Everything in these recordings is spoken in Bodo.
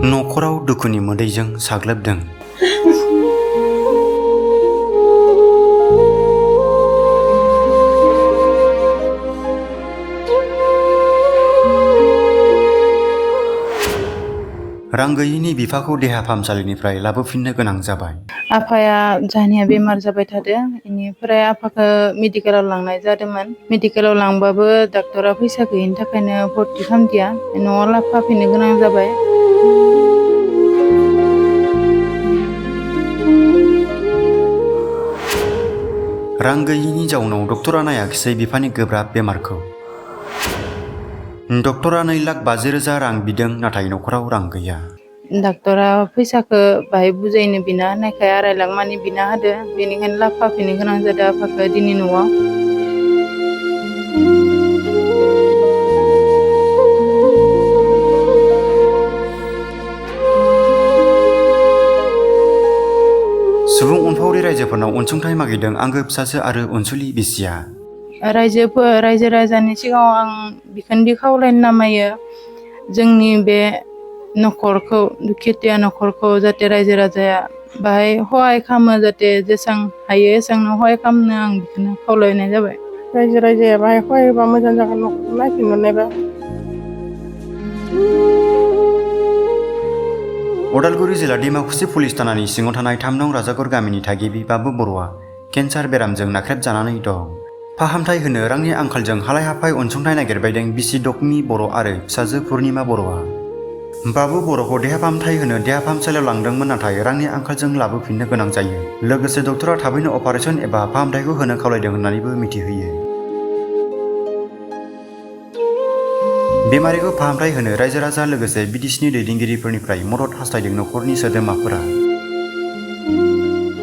न'खराव दुखुनि मोदैजों साग्लोबदों। रां गैयिनि बिफाखौ देहा फाहामसालिनिफ्राय लाबोफिननो गोनां जाबाय। आफाया जाहानिया बेमार जाबाय थादों, बेनिफ्राय आफाखौ मेडिकेलाव लांनाय जादोंमोन। मेडिकेलाव लांबाबो डाक्टरा फैसा गैयिनि थाखायनो भर्ति खालामदिया, न'आव लाबोफाफिननो गोनां जाबाय। रां गैयिनि जाउनाव डक्टरा नायाखिसै बिफानि गोब्राब बेमारखौ। डक्टरा 2,50,000 रां बिदों, नाथाय न'खराव रां गैया। डाक्टरा फैसाखौ बाहाय बुजायनो बिना होनायखाय 2.5 लाख मानि बिना होदो, बेनिखायनो लाबोफाफिननो गोनां जादों आफाखौ दिनै न'आव। सुबुं अनफावरि रायजोफोरनाव अनसुंथाइ मागिदों आंगो फिसाजो आरो अनसुलि बिसिया। रायजो राजानि सिगाङाव आं बिखोन्दी खावलायनो नामायो, जोंनि बे न'खरखौ, दुखुथिया न'खरखौ जाहाथे रायजो राजाया बाहाय सहाय खालामो, जाहाथे जेसां हायो एसांनो सहाय खालामनो आं बेखौनो खावलायनाय जाबाय। रायजो राजाया बाहाय सहाय होबा मोजां जागोन, न'खरखौ नायफिनहरनायबा। उदालगुरि जिल्ला दैमाकुसि पुलिस थानानि सिङाव थानाय 3 नं राजागर गामिनि थागिबि बाबु बर'आ केन्सार बेरामजों नाख्रेबजानानै दं। फाहामथाय होनो रांनि आंखालजों हालाय हाफाय अनसुंथाइ नागिरबायदों बिसि दकमी बर' आरो फिसाजो पुर्निमा बर'आ। बाबु बर'खौ देहा फाहामथाय होनो देहा फाहामसालियाव लांदोंमोन, नाथाय रांनि आंखालजों लाबोफिननो गोनां जायो। लोगोसे डक्टरा थाबैनो अपारेसन एबा फाहामथायखौ होनो खावलायदों होननानैबो मिथिहोयो। बेमारिखौ फाहामथाय होनो रायजो राजा लोगोसे बिटिसिनि दैदेनगिरिफोरनिफ्राय मदद हास्थायदों न'खरनि सोद्रोमाफोरा।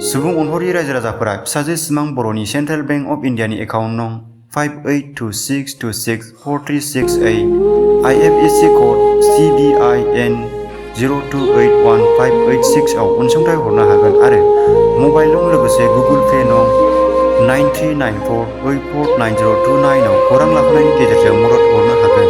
सुबुं अनफावरि रायजो राजाफोरा फिसाजो सिमां बर'नि सेन्ट्रेल बैंक अफ इन्डियानि एकाउन्ट नं 5826264368 IFSC कड CBIN 0281586 आव अनसुंथाइ हरनो हागोन आरो मबाइल नं लोगोसे गुगोल पे नं 9394849029 आव खौरां लाहरनायनि गेजेरजों मदद हरनो हागोन।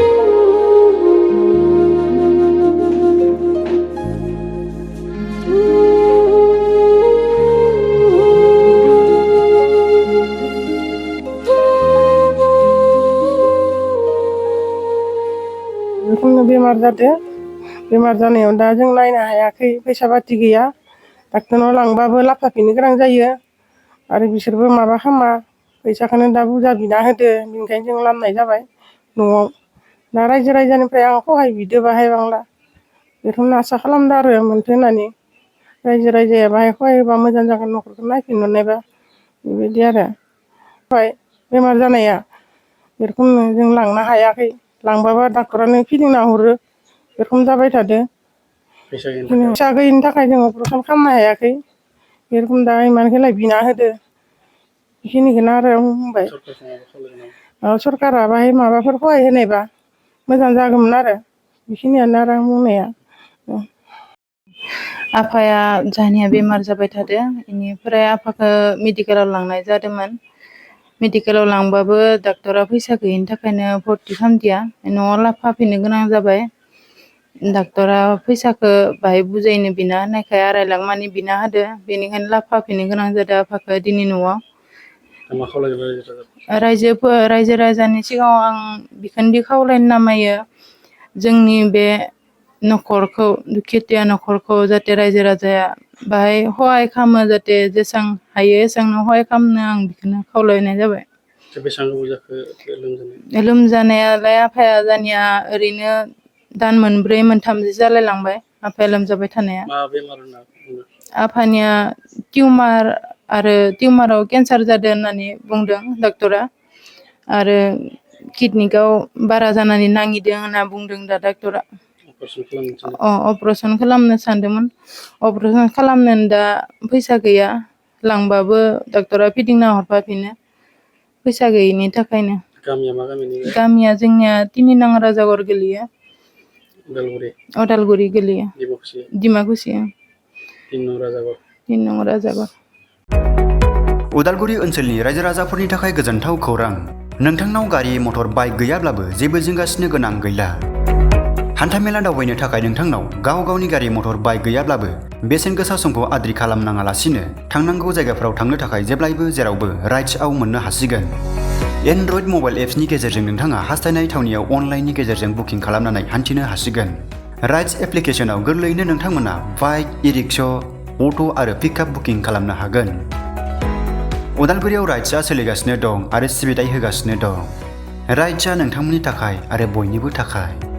बेखौनो बेमार जादों, बेमार जानायाव दा जों नायनो हायाखै, फैसा बाथि गैया। डाक्टरनाव लांबाबो लाबोफाफिननो गोनां जायो आरो बिसोरबो माबा खालामा, फैसाखौनो दा बुरजा बिना होदो, बेनिखायनो जों लाबोनाय जाबाय न'आव। दा रायजो राजानिफ्राय आं सहाय बिदो बाहाय बांला, बेखौनो आसा खालामदों आरो मोनथो होननानै। रायजो राजाया बाहाय सहाय होबा मोजां जागोन, न'खरखौ नायफिनहरनायबा, बेबायदि आरो। बेमार जानाया बेखौनो जों लांनो हायाखै, लांबाबो डाक्टरानो फिदिंना हरो, बेखौनो जाबाय थादो। फैसा गैयिनि थाखाय जों अपारेसन खालामनो हायाखै, बेखौनो दा इमानखौलाय बिना होदो, बेखिनिखौनो आरो आं बुंबाय। सरकारा बाहाय माबाफोर सहाय होनायबा मोजां जागौमोन आरो, बेखिनियानो आरो आं बुंनाया। आफाया जाहानिया बेमार जाबाय थादों, बेनिफ्राय आफाखौ मेडिकेलाव लांनाय जादोंमोन। मेडिकेलाव लांबाबो डाक्टरा फैसा गैयिनि थाखायनो भर्ति खालामदिया, न'आव लाबोफाफिननो गोनां जाबाय। डाक्टरा फैसाखौ बाहाय बुजायनो बिना होनायखाय 2.5 लाख मानि बिना होदो, बेनिखायनो लाबोफाफिननो गोनां जादों आफाखौ दिनै न'आव। रायजो राजानि सिगाङाव आं बिखोन्दी खावलायनो नामायो, जोंनि बे न'खरखौ, दुखुथिया न'खरखौ जाहाथे रायजो राजाया बाहाय सहाय खालामो, जाहाथे जेसां हायो एसांनो सहाय खालामनो आं बेखौनो खावलायनाय जाबाय। लोमजानायालाय आफाया जानिया ओरैनो दान 4-3 जालाय लांबाय, आफाया लोमजाबाय थानाया। आफानिया टिउमार आरो टिउमाराव केन्सार जादों होननानै बुंदों डाक्टरा, आरो किडनिकआव बारा जानानै नांगिदों होनना बुंदों दा डाक्टरा। अपारेसन खालामनो सानदोंमोन, अपारेसन खालामनो दा फैसा गैया, लांबाबो डाक्टरा फिदिंना हरफाफिनो, फैसा गैयिनि थाखायनो। गामिया जोंनिया 3 नं राजागर गोलैयो, उदालगुरि गोलैयो, दिमाकुसि 3 नं राजागर। उदालगुरि ओनसोलनि रायजो राजाफोरनि थाखाय गोजोनथाव खौरां। नोंथांनाव गारि मटर बाइक गैयाब्लाबो जेबो जिंगासिनो गोनां गैला। हान्थामेला दावबायनो थाखाय नोंथांनाव गाव गावनि गारि मटर बाइक गैयाब्लाबो बेसेन गोसा समखौ आद्रि खालामनाङालासिनो थांनांगौ जायगाफोराव थांनो थाखाय जेब्लायबो जेरावबो राइड्सआव मोननो हासिगोन। एन्ड्रइड मबाइल एप्सनि गेजेरजों नोंथाङा हास्थायनाय थावनियाव अनलाइननि गेजेरजों बुकिं खालामनानै हान्थिनो हासिगोन। राइड्स एप्लिकेशनाव गोरलैयैनो नोंथांमोना बाइक, इ-रिक्शा, अट' आरो पिकआप बुकिं खालामनो हागोन। उदालगुरियाव राइड्सआ सोलिगासिनो दं आरो सिबिथाय होगासिनो दं। राइड्सआ नोंथांमोननि थाखाय आरो बयनिबो थाखाय।